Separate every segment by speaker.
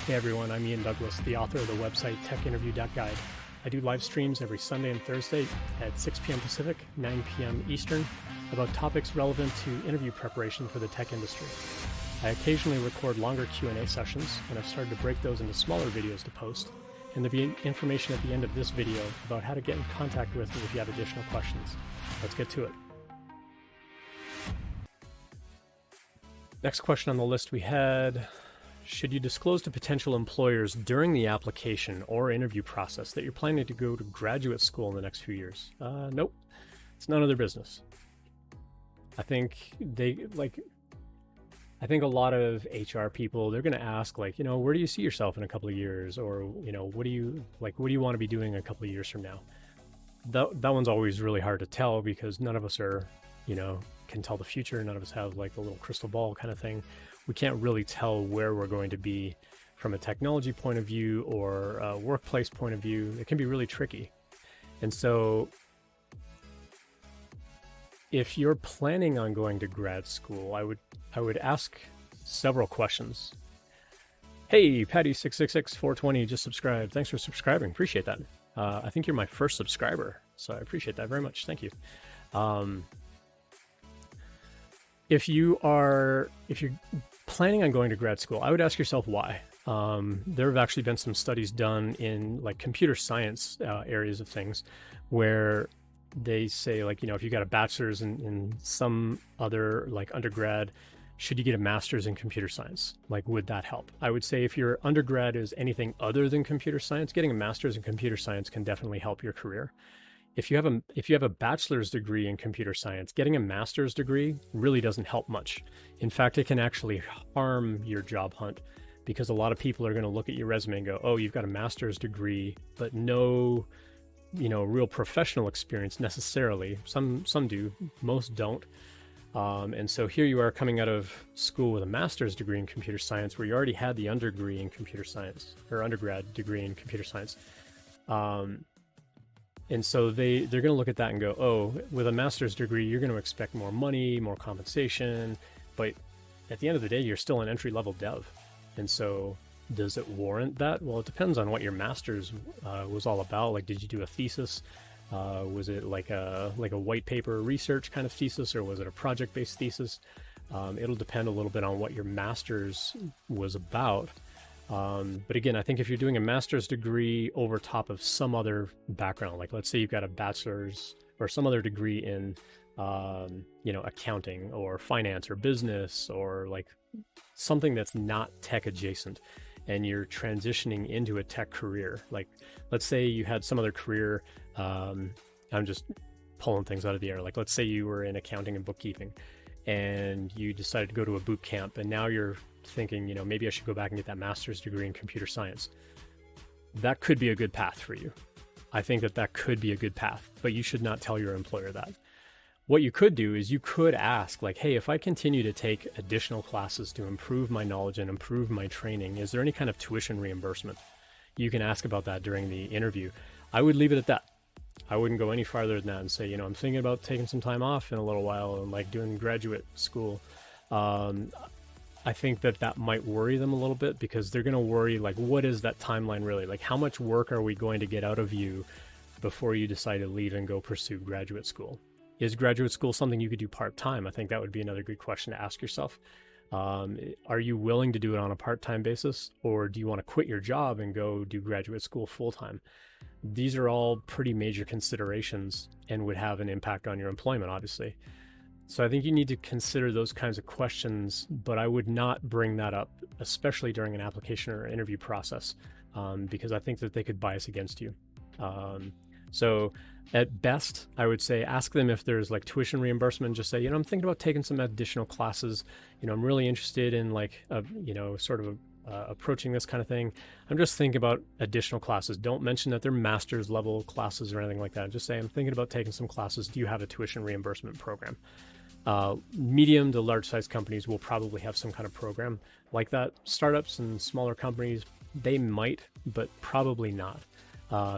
Speaker 1: Hey everyone, I'm Ian Douglas, the author of the website techinterview.guide. I do live streams every Sunday and Thursday at 6 p.m. Pacific, 9 p.m. Eastern about topics relevant to interview preparation for the tech industry. I occasionally record longer Q&A sessions, and I've started to break those into smaller videos to post. And there'll be information at the end of this video about how to get in contact with me if you have additional questions. Let's get to it. Next question on the list we had: should you disclose to potential employers during the application or interview process that you're planning to go to graduate school in the next few years? Nope. It's none of their business. I think a lot of HR people, they're going to ask, where do you see yourself in a couple of years? Or, what do you want to be doing a couple of years from now? That one's always really hard to tell because none of us are, can tell the future. None of us have like a little crystal ball kind of thing. We can't really tell where we're going to be from a technology point of view or a workplace point of view. It can be really tricky. And so if you're planning on going to grad school, I would ask several questions. Hey, Patty666420 just subscribed. Thanks for subscribing. Appreciate that. I think you're my first subscriber, so I appreciate that very much. Thank you. If you're planning on going to grad school, I would ask yourself why. There have actually been some studies done in like computer science areas of things where they say if you got a bachelor's in some other like undergrad, should you get a master's in computer science? Would that help? I would say if your undergrad is anything other than computer science, getting a master's in computer science can definitely help your career. If you have a bachelor's degree in computer science, getting a master's degree really doesn't help much. In fact, it can actually harm your job hunt because a lot of people are going to look at your resume and go, oh, you've got a master's degree, but no, real professional experience necessarily. Some do, most don't. And so here you are coming out of school with a master's degree in computer science where you already had the undergrad degree in computer science. And so they're going to look at that and go, oh, with a master's degree, you're going to expect more money, more compensation. But at the end of the day, you're still an entry-level dev. And so does it warrant that? Well, it depends on what your master's was all about. Did you do a thesis? Was it like a white paper research kind of thesis, or was it a project-based thesis? It'll depend a little bit on what your master's was about. But again, I think if you're doing a master's degree over top of some other background, let's say you've got a bachelor's or some other degree in, accounting or finance or business or something that's not tech adjacent, and you're transitioning into a tech career. Let's say you had some other career. I'm just pulling things out of the air. Let's say you were in accounting and bookkeeping and you decided to go to a boot camp, and now you're thinking, maybe I should go back and get that master's degree in computer science. That could be a good path for you. I think that could be a good path, but you should not tell your employer that. What you could do is you could ask, hey, if I continue to take additional classes to improve my knowledge and improve my training, is there any kind of tuition reimbursement? You can ask about that during the interview. I would leave it at that. I wouldn't go any farther than that and say, I'm thinking about taking some time off in a little while and doing graduate school. I think that might worry them a little bit because they're going to worry, what is that timeline really? How much work are we going to get out of you before you decide to leave and go pursue graduate school? Is graduate school something you could do part-time? I think that would be another good question to ask yourself. Are you willing to do it on a part-time basis, or do you want to quit your job and go do graduate school full-time? These are all pretty major considerations and would have an impact on your employment, obviously. So I think you need to consider those kinds of questions, but I would not bring that up, especially during an application or interview process, because I think that they could bias against you. So at best, I would say ask them if there's tuition reimbursement. Just say, I'm thinking about taking some additional classes. I'm really interested in approaching this kind of thing. I'm just thinking about additional classes. Don't mention that they're master's level classes or anything like that. Just say, I'm thinking about taking some classes. Do you have a tuition reimbursement program? Medium to large size companies will probably have some kind of program like that. Startups and smaller companies, they might, but probably not.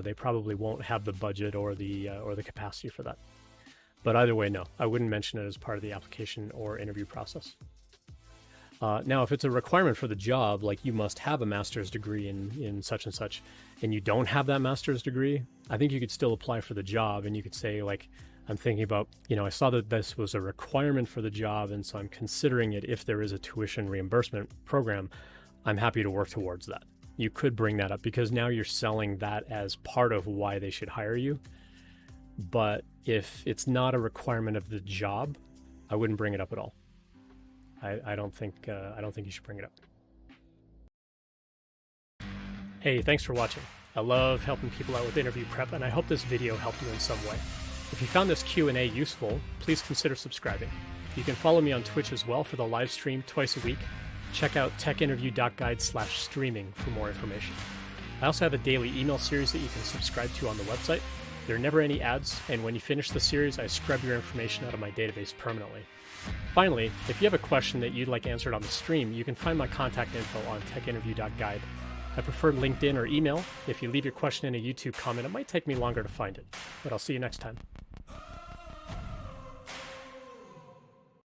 Speaker 1: They probably won't have the budget or the capacity for that. But either way, no, I wouldn't mention it as part of the application or interview process. Now, if it's a requirement for the job, like you must have a master's degree in such and such, and you don't have that master's degree, I think you could still apply for the job, and you could say, like, I'm thinking about, I saw that this was a requirement for the job, and so I'm considering it. If there is a tuition reimbursement program, I'm happy to work towards that. You could bring that up because now you're selling that as part of why they should hire you. But if it's not a requirement of the job, I wouldn't bring it up at all. I don't think you should bring it up. Hey, thanks for watching. I love helping people out with interview prep, and I hope this video helped you in some way. If you found this Q&A useful, please consider subscribing. You can follow me on Twitch as well for the live stream twice a week. Check out techinterview.guide/streaming for more information. I also have a daily email series that you can subscribe to on the website. There are never any ads, and when you finish the series, I scrub your information out of my database permanently. Finally, if you have a question that you'd like answered on the stream, you can find my contact info on techinterview.guide. I prefer LinkedIn or email. If you leave your question in a YouTube comment, it might take me longer to find it, but I'll see you next time.